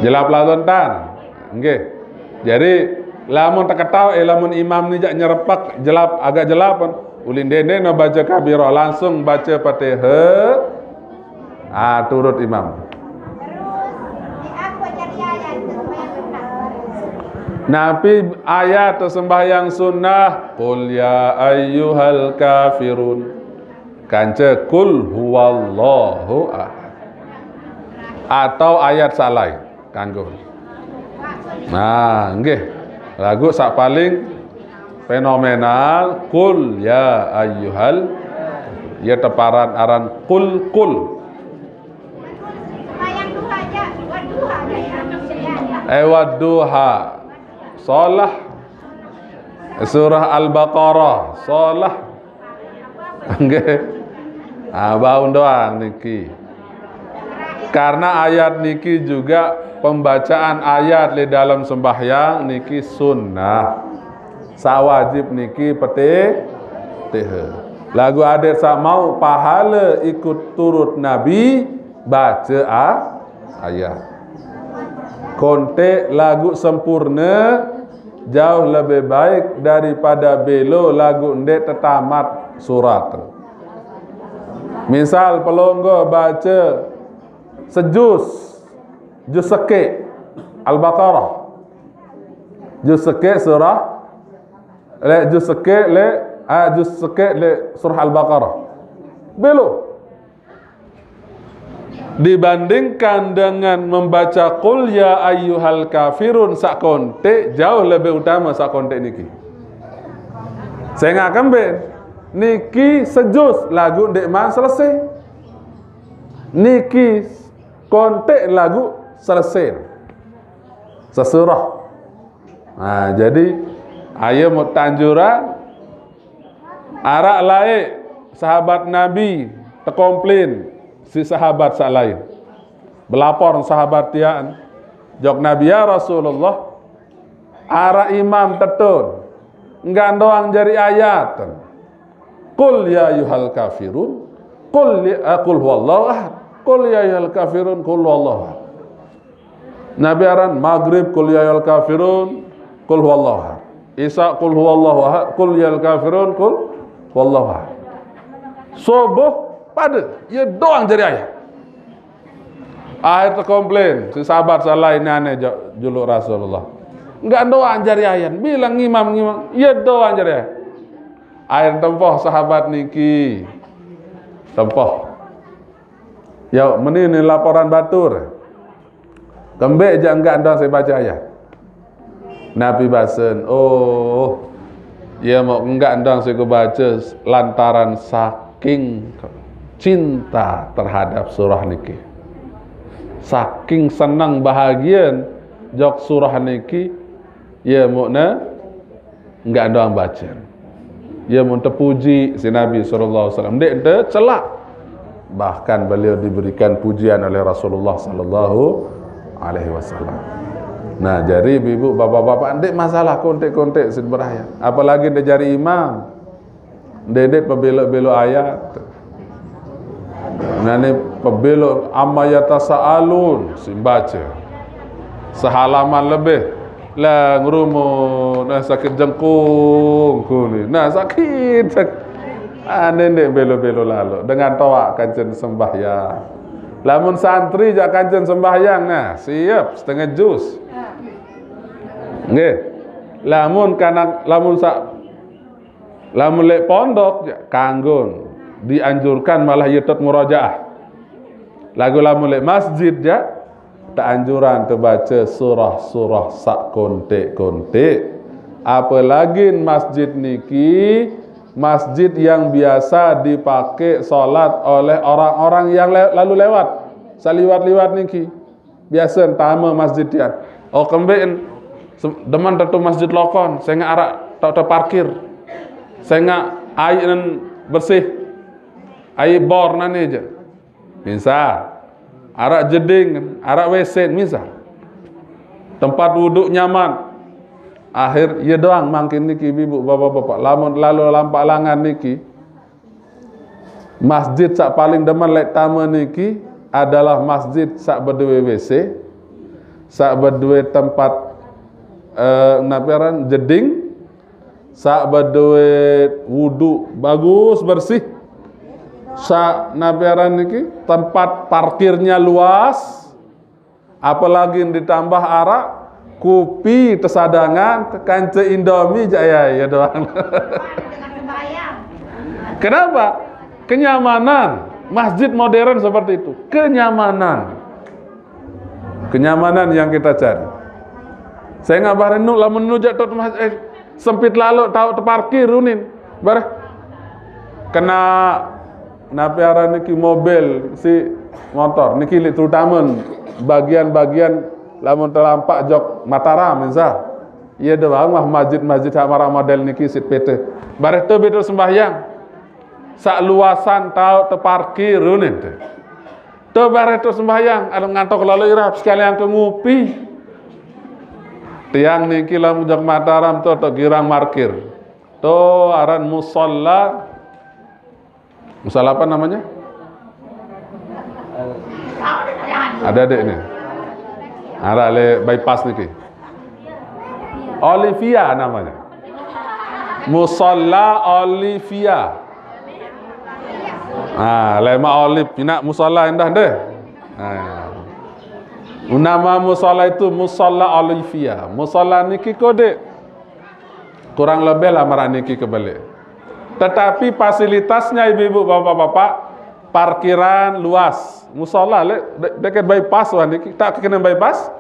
Jelap lontan. Nggih. Jadi lamun tak tahu lamun imam ni jak nyerepak jelap agak jelapan ulin dene no baca kabirah langsung baca Fatihah. Turut imam. Nabi ayat sembahyang sunnah qul ya ayyuhal kafirun kanca qul huwallahu ahad atau ayat salai kanggo. Nggih. Lagu sak paling fenomenal qul ya ayyuhal ya teparan aran qul wadduha salah surah Al-Baqarah salah nggih baun doang niki karena ayat niki juga pembacaan ayat di dalam sembahyang niki sunnah sawajib niki petih lagu adet sak mau pahala ikut turut Nabi baca ayat kontek lagu sempurna jauh lebih baik daripada belo lagu ndek tetamat surat. Misal pelonggo baca juz seke Al-Baqarah, juz seke surah juz seke surah Al-Baqarah belo dibandingkan dengan membaca qul ya ayyuhal kafirun sak kontek jauh lebih utama sak kontek niki. Saya ngakan ben niki sejus lagu ndek man selesai. Niki kontek lagu selesai. Sesurah. Jadi ayo mau tanjuran arak laik sahabat Nabi terkomplain si sahabat sak lain belapor sahabat tiaan jok Nabi ya Rasulullah ara imam tetun enggak doang jari ayat qul ya ayyuhal kafirun qul huwallahu ahad qul ya ayyuhal kafirun qul huwallahu ahad. Nabi aran maghrib qul ya ayyuhal kafirun qul huwallahu ahad. Isya qul huwallahu ahad qul ya ayyuhal kafirun qul huwallahu ahad. Subuh pada ia doang jadi ayat. Akhir terkomplain si sahabat salah ini aneh juluk Rasulullah. Enggak doang jadi ayat. Bilang imam ia doang jadi ayat. Akhir tempoh sahabat niki. Tempoh. Ya menini laporan batur. Kembek je enggak doang saya baca ayat. Nabi basen, ia mau enggak doang saya baca lantaran saking cinta terhadap surah niki. Saking senang bahagian jok surah niki ya mukna enggak ada yang baca. Ia mun terpuji si Nabi sallallahu alaihi wasallam, dek de celak. Bahkan beliau diberikan pujian oleh Rasulullah sallallahu alaihi wasallam. Nah, jadi ibu bapak-bapak ndik masalah kontek-kontek sid beraya. Apalagi dia jadi imam. Dedet pebelok-belok ayat. Nah, ni pebelok amma yatasaalun simbaca. Sehalaman lebih lah ngerumun, nah sakit jengkung kuni, nah sakit. Nenek belo-belo lalu dengan toak kancen sembahyang. Lamun santri jak kancen sembahyang, nah siap setengah jus. Nggih. Lamun lek pondok jak kanggon dianjurkan malah yetot murajaah. Lagu lamun lek masjid jak tak anjuran terbaca surah-surah sak kontek-kontek. Apalagi masjid niki masjid yang biasa dipakai salat oleh orang-orang yang lalu lewat, saliwat-liwat niki. Biasa tama masjid dia. Oh kemben deman tatu masjid lokon, saya ngak arak tak parkir. Saya ngak air bersih. Air bor nane je. Misal arak jeding, arak WC misal. Tempat wuduk nyaman. Akhir ya doang mangkin niki ibu bapak-bapak. Lamun lalu lampak langan niki. Masjid sak paling demen lek tama niki adalah masjid sak berdua WC, sak berdua tempat naperan jeding, sak berdua wuduk bagus bersih. Sak naperan niki tempat parkirnya luas, apalagi ditambah arak, kopi tersadangan, kance Indomie jaya ya doang. Kenapa? Kenyamanan. Masjid modern seperti itu, kenyamanan. Kenyamanan yang kita cari. Saya ngabarin nu lamun nu jatuh masjid sempit lalu tahu terparkir runin. Bareh kena napiara niki mobil si motor niki terutama bagian-bagian lamun terlampak jok Mataram misal. Iya doang mah masjid-masjid hamara model niki sit PT. Bareh teu betul sembahyang. Sak luasan tahu terparkir runin teh. Teu bareh teu sembahyang, anu ngantok lalu irap sekalian ke ngupi. Tiang niki lamun jok Mataram teu girang parkir. To aran musalla. Musalla apa namanya? Ada dek ini. Ada le bypass niki. Olivia namanya. Musalla Olivia. Lema Olive nak musalla indah deh. Nama musalla itu Musalla Olivia. Musalla niki kode kurang lebih lah marah niki kebalik. Tetapi fasilitasnya ibu-ibu bapak-bapak parkiran luas. Musalla dekat bypass wah niki tak kena bypass.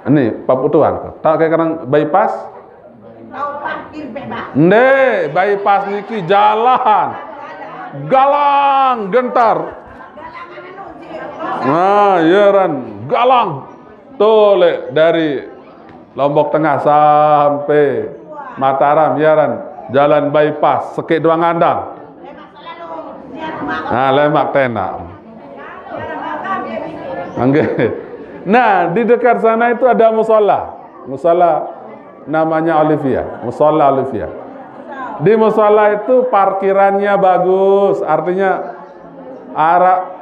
Ini paputuan tak kena bypass. Tahu parkir bebas. Nde bypass niki jalan. Galang gentar. Nah, yaran galang. Tole dari Lombok Tengah sampai Mataram yaran jalan bypass sekit dua ngandang. Lemak tenak. Nah, di dekat sana itu ada musalla. Musalla namanya Olivia, Musalla Olivia. Di musalla itu parkirannya bagus, artinya arak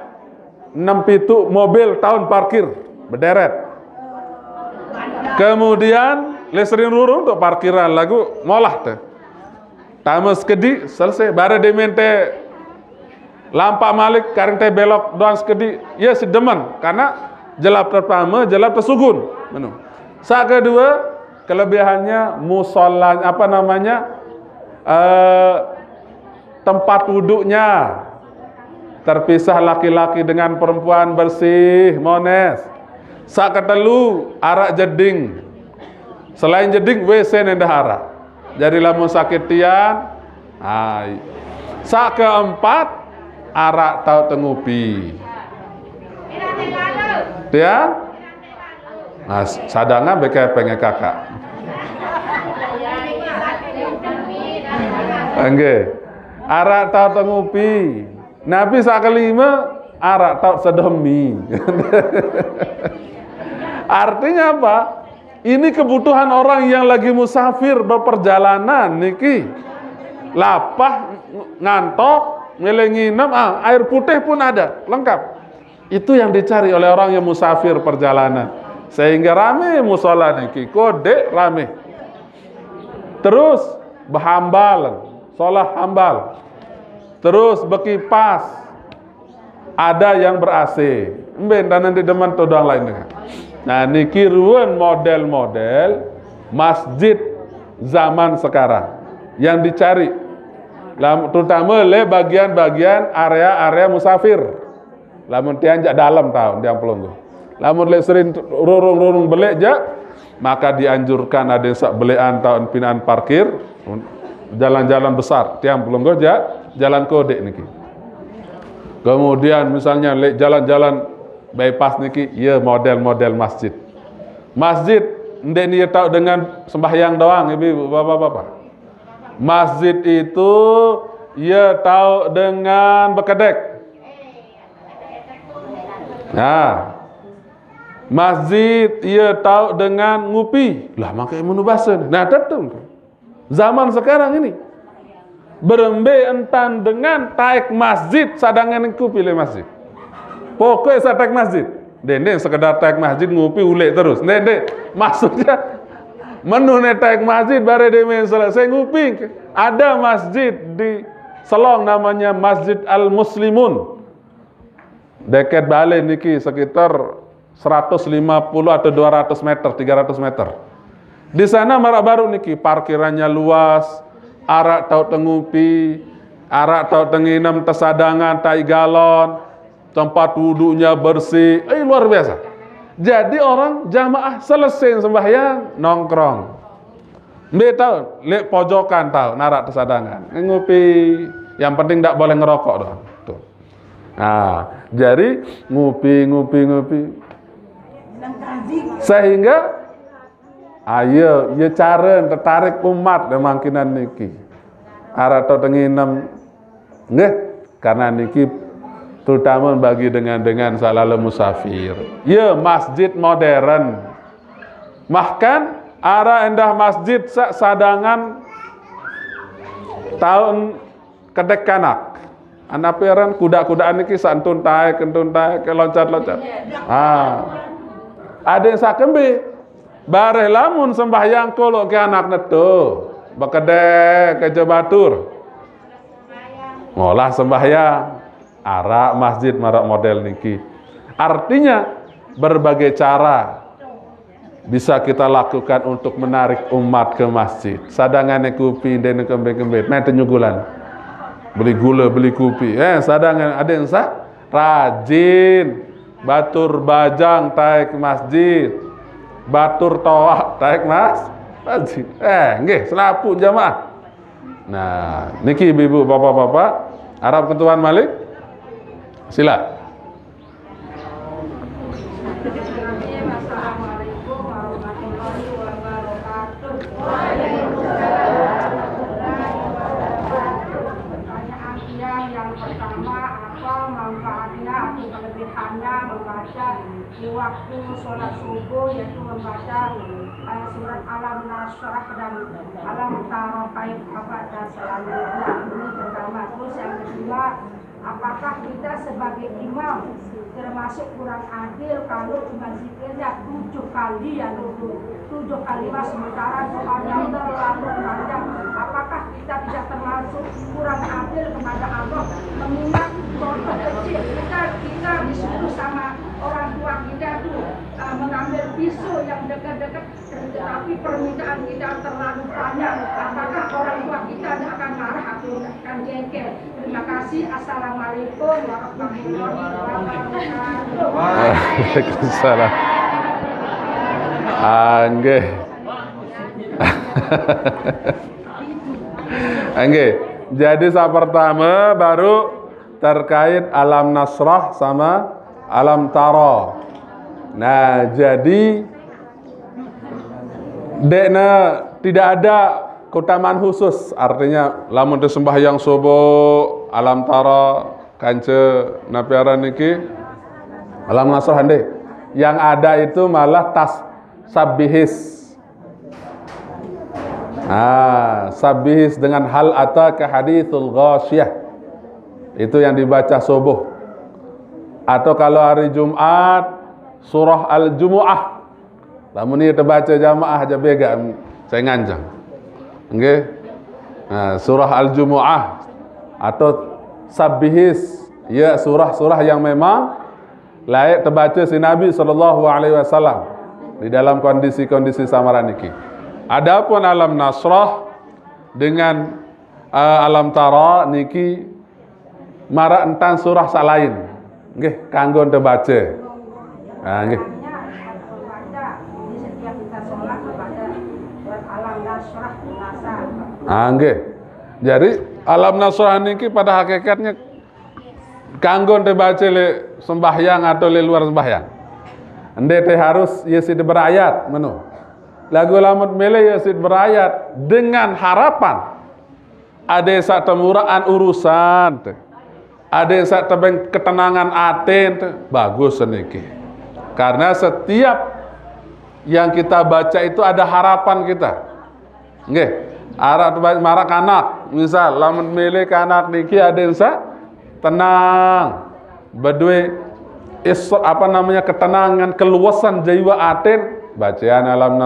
6 pitu mobil tahun parkir berderet. Kemudian lesrin rurung untuk parkiran lagu molah teh. Tamas kedi selesai bare demente lampak malik kareng teh belok doang sekedi ya sedemen karena jelap pertama jelap tersugun. Sa kedua kelebihannya musalla apa namanya? Tempat wuduknya terpisah laki-laki dengan perempuan bersih mones. Sak ketelu arak jeding. Selain jeding WC nendah arak. Jadi lamun sakit tiang. Sak keempat arak tau tengupi. Tiang. Sadangan beke pengen kakak. Nggih. Arak tahu ngupi. Nabi sak kelima arak tahu sedemi. Artinya apa? Ini kebutuhan orang yang lagi musafir berperjalanan niki. Lapah, ngantok, ngelenginem, air putih pun ada, lengkap. Itu yang dicari oleh orang yang musafir perjalanan. Sehingga rame musola niki, kode rame. Terus berhambal, sholat hambal. Terus berkipas. Ada yang ber-AC. Mben dan nanti demen todang lain dengan. Nah, niki ruan model-model masjid zaman sekarang yang dicari, terutama oleh bagian-bagian area-area musafir. Lamun tianjak dalam tahun diam pelunggu. Lamun le sering rurung-rurung belek jak, maka dianjurkan ada yang sak belekan tahun pinaan parkir, jalan-jalan besar tiang pelunggu jak, jalan kode niki. Kemudian misalnya le jalan-jalan bypass niki, ya model-model masjid. Masjid ndek ni tahu dengan sembahyang doang, ibu bapak-bapak. Masjid itu ia tahu dengan berkedek. Nah, masjid ia tahu dengan ngupi. Lah makanya menubasan. Nah, tentu zaman sekarang ini berembe entan dengan taik masjid sadangan ngupi le masjid. Pokoknya saya taik masjid. Dendeng sekedar taik masjid ngupi ulek terus. Dendeng maksudnya menu taik masjid bare demen selesai ngupi. Ada masjid di Selong namanya Masjid Al Muslimun. Dekat Bale niki sekitar 150 atau 200 meter, 300 meter. Di sana marak baru niki, parkirannya luas, arak tau tengupi, arak tau tenginem tesadangan tai galon, tempat wudhunya bersih, luar biasa. Jadi orang jamaah selesai sembahyang nongkrong. Mbak tahu, lihat pojokan tahu, narak tesadangan, ngupi. Yang penting tidak boleh ngerokok doang. Tuh. Nah, jadi ngupi. Sehingga ayo, ya cara tertarik umat demangkinan niki. Arak tau tenginem, nggih, karena niki terutama bagi dengan salala musafir. Ya masjid modern. Bahkan arah endah masjid sadangan tahun kedek kanak. Anak peran kuda-kudaan niki santun taek loncat-loncat. Ada yang sakembe. Bareh lamun sembahyang kolo ke anak neto. Bekedek ke Jabatur. Ngolah sembahyang. Arak masjid marak model niki. Artinya berbagai cara bisa kita lakukan untuk menarik umat ke masjid. Sadangannya kupi dan kembang-kembang, main tenyugulan. Beli gula, beli kupi. Sadangan ada yang rajin. Batur bajang taik masjid. Batur toak taik masjid. Nggih, selapu jamaah. Nah, niki ibu bapak-bapak, Arab Ketuan Malik. Sila. Assalamualaikum warahmatullahi wabarakatuh. Pertanyaan yang pertama, apa manfaatnya atau kelebihannya membaca di waktu sholat subuh, yaitu membaca surat Alam Nasrah dan Alam Taro Kaif dan selanjutnya. Ini pertama. Terus yang kedua, apakah kita sebagai imam termasuk kurang adil kalau cuma zikirnya 7 kali ya 7 kalimat sementara doanya terlalu panjang? Apakah kita tidak termasuk kurang adil kepada Allah? Mengingat contoh kecil, kita disuruh sama orang tua kita tuh mengambil pisau yang dekat-dekat, tetapi permintaan kita terlalu banyak. Apakah orang tua kita akan marah atau akan jengkel? Terima kasih. Assalamualaikum warahmatullahi wabarakatuh. Waalaikumsalam. Nggih. Nggih. Jadi saat pertama baru terkait Alam Nasrah sama Alam Taro. Nah, jadi dekna tidak ada keutamaan khusus, artinya lamun teu sembahyang subuh alam tara kance napiaran niki alam nasrah hande. Yang ada itu malah sabbihis. Sabbihis dengan hal ataka hadithul ghasyiyah. Itu yang dibaca subuh. Atau kalau hari Jumat surah Al-Jumu'ah. Lamun ini terbaca jamaah aja bega saya nganjang. Nggih. Surah Al-Jumu'ah atau sabbihis, ya surah-surah yang memang layak terbaca si Nabi sallallahu alaihi wasallam di dalam kondisi-kondisi samaran niki. Adapun alam nasrah dengan alam tara niki mara entan surah salain. Nggih, kanggo terbaca. Nggih. Di setiap kita sholat kepada alam nasrah ulasan. Nggih. Jadi alam nasrah niki pada hakikatnya kanggo terbaca le sembahyang atau le luar sembahyang. Ende teh harus yesid berayat menu. Lagu lamun mele yesid berayat dengan harapan ada sak temuraan urusan teh. Ada sak tebeng ketenangan aten teh bagus seniki. Karena setiap yang kita baca itu ada harapan kita. Nggih. Arah marak anak, misal lamun mele anak niki ada sak tenang. Badue ketenangan, keluasan jiwa aten, bacaan alam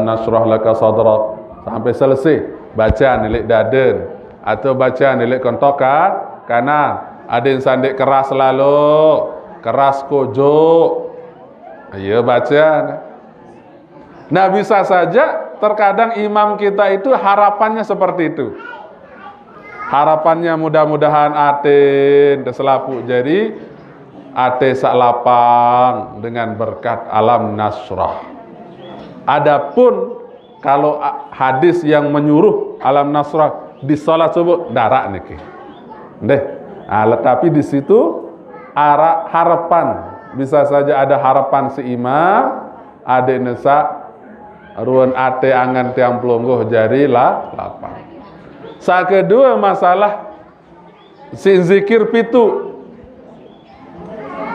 nasrah laka sadrak sampai selesai, bacaan nilik daden atau bacaan nilik kontokan kanan, ada yang sandek keras lalu, keras kojo, ayo bacaan. Nah bisa saja terkadang imam kita itu harapannya seperti itu. Harapannya mudah-mudahan aten selapu jadi ate sak lapang dengan berkat alam nasrah. Adapun kalau hadis yang menyuruh alam nasrah di salat subuh darak niki. Ndeh. Tetapi di situ harapan bisa saja ada harapan si imam ade nesa ruan ate angan tiang pelungguh jari lapang. Sa kedua masalah si zikir pitu.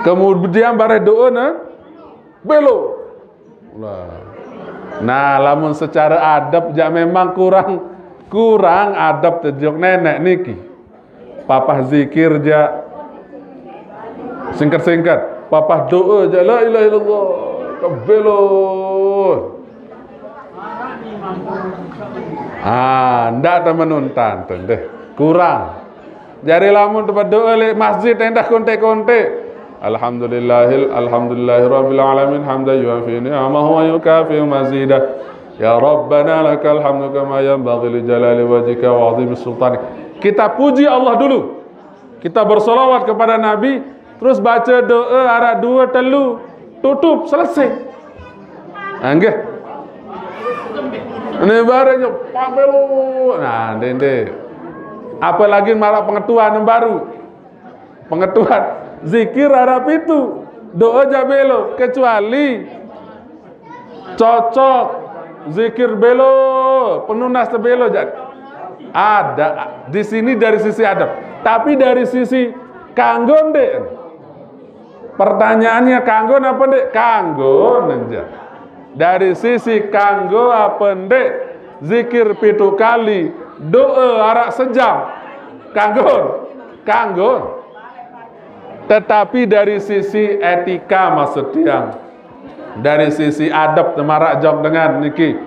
Kemudian bare doa belo. Nah, lamun secara adab memang kurang adab tejok nenek niki. Papah zikir singkat-singkat. Papah doa la ilaha illallah. Belo. Ndak temenuntan deh. Kurang. Jari lamun tempat doa le masjid endah konte-konte. Alhamdulillahirabbil alamin hamdan yuafi ni'amahu wa yukafi mazidah. Ya Rabbana lakal hamdu kama yanbaghi li jalali wajhika wa 'azimi sultanik. Kita puji Allah dulu. Kita bersolawat kepada Nabi, terus baca doa arah 2 telu, tutup selesai. Nggih. Ini barangnya pamelu. Nah, dende. Apalagi malah pengetuan yang baru. Pengetuan zikir Arab itu doa jabelo kecuali cocok zikir belo penunas belo ada di sini dari sisi adab, tapi dari sisi kanggo ndek. Pertanyaannya kanggo apa ndek? Kanggo nenja. Dari sisi kanggo apa ndek? Zikir 7 kali, doa arak sejam. Kanggo. Tetapi dari sisi etika maksudnya, dari sisi adab temarak jawab dengan niki.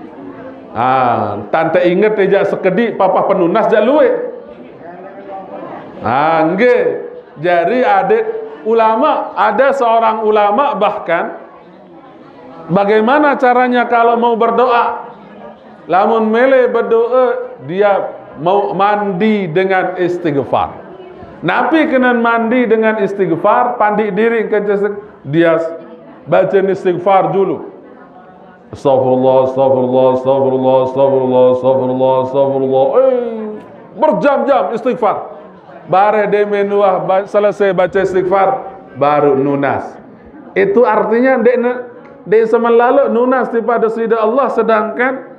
Tante inget tidak sekedik papa penunas jalue. Nggih. Jadi ada seorang ulama bahkan bagaimana caranya kalau mau berdoa? Lamun mele berdoa dia mau mandi dengan istighfar. Nabi kena mandi dengan istighfar, pandi diri dia baca istighfar dulu. Astagfirullah. Berjam-jam istighfar. Bare de menuah selesai baca istighfar baru nunas. Itu artinya dek zaman lalu nunas pada sida Allah, sedangkan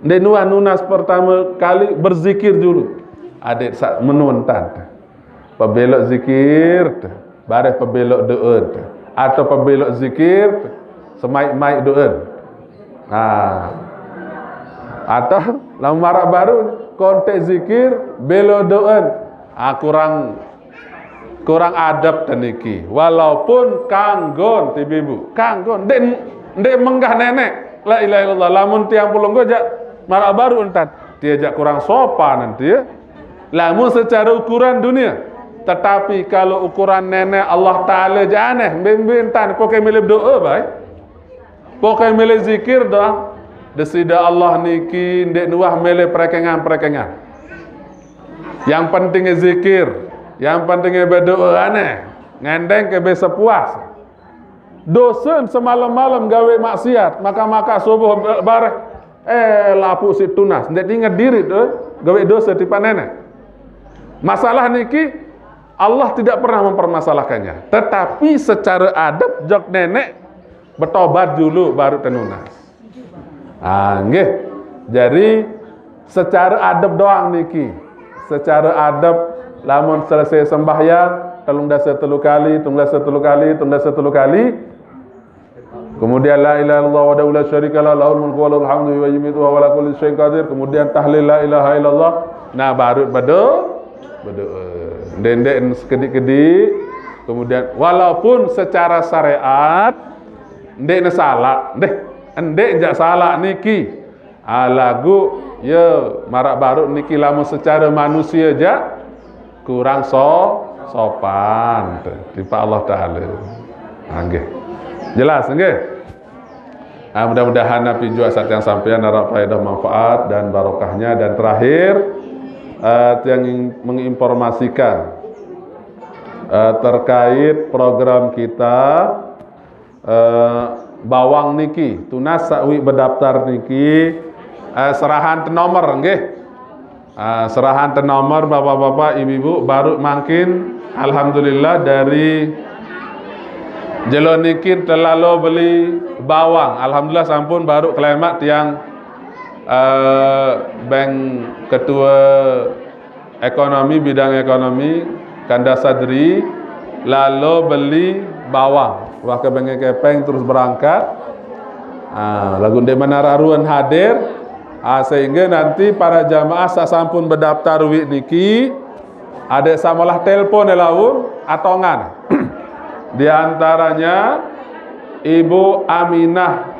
Ndek nunas pertama kali berzikir dulu. Adik menuntan. Pebelok zikir, bareh pebelok doa. Atau pebelok zikir, semaik-maik doa. Atau lamarak baru konteks zikir, belok doa. Kurang adab teniki. Walaupun kanggon tibibu, kanggon ndek menggah nenek. La ilaha illallah. Lamun tiang pulung gojak marak baru entan. Dia jak kurang sopan nanti ya. Lamun secara ukuran dunia. Tetapi kalau ukuran nenek Allah Ta'ala janeh mbintan pokai milih doa baik. Pokai milih zikir doang. Desida Allah niki ndek nuah milih perekengan. Yang pentingnya zikir, yang pentingnya berdoa aneh. Ngendeng ke besa puas. Dosen semalam-malam gawe maksiat, maka subuh bareh lapu si tunas. Ndek ingat diri tu gawe dosa tipa nenek. Masalah niki Allah tidak pernah mempermasalahkannya. Tetapi secara adab jok nenek bertobat dulu baru tenunas. Nggih. Jadi secara adab doang niki. Secara adab lamun selesai sembahyang telung dasa telu kali. Kemudian la ilaha illallah wa la syarikalah lahul mulku wa lahul hamdu wa yumiitu wa ala kulli syai'in qadir. Kemudian tahlil la ilaha illallah. Nah baru berdoa. Dendek sekedik-kedik. Kemudian walaupun secara syariat ndek salah, ndek jak salah niki. Lagu ya marak baru niki lamun secara manusia aja kurang sopan di Pak Allah Ta'ala. Nggih. Jelas nggih? Mudah-mudahan Nabi jua saat yang sampean harap faedah manfaat dan barokahnya. Dan terakhir yang menginformasikan terkait program kita bawang niki tunas sakwi berdaftar niki serahan tenomor nggih. Serahan tenomor bapak-bapak ibu-ibu baru makin alhamdulillah dari jelonikin terlalu beli bawang. Alhamdulillah sampun baru kelemak tiang bank ketua ekonomi bidang ekonomi Kanda Sadri lalu beli bawang. Wah ke bank kepeng terus berangkat. Lagu de manararuan hadir. Sehingga nanti para jamaah sasampun berdaftar wik niki ada samalah telepon laun atongan. Di antaranya Ibu Aminah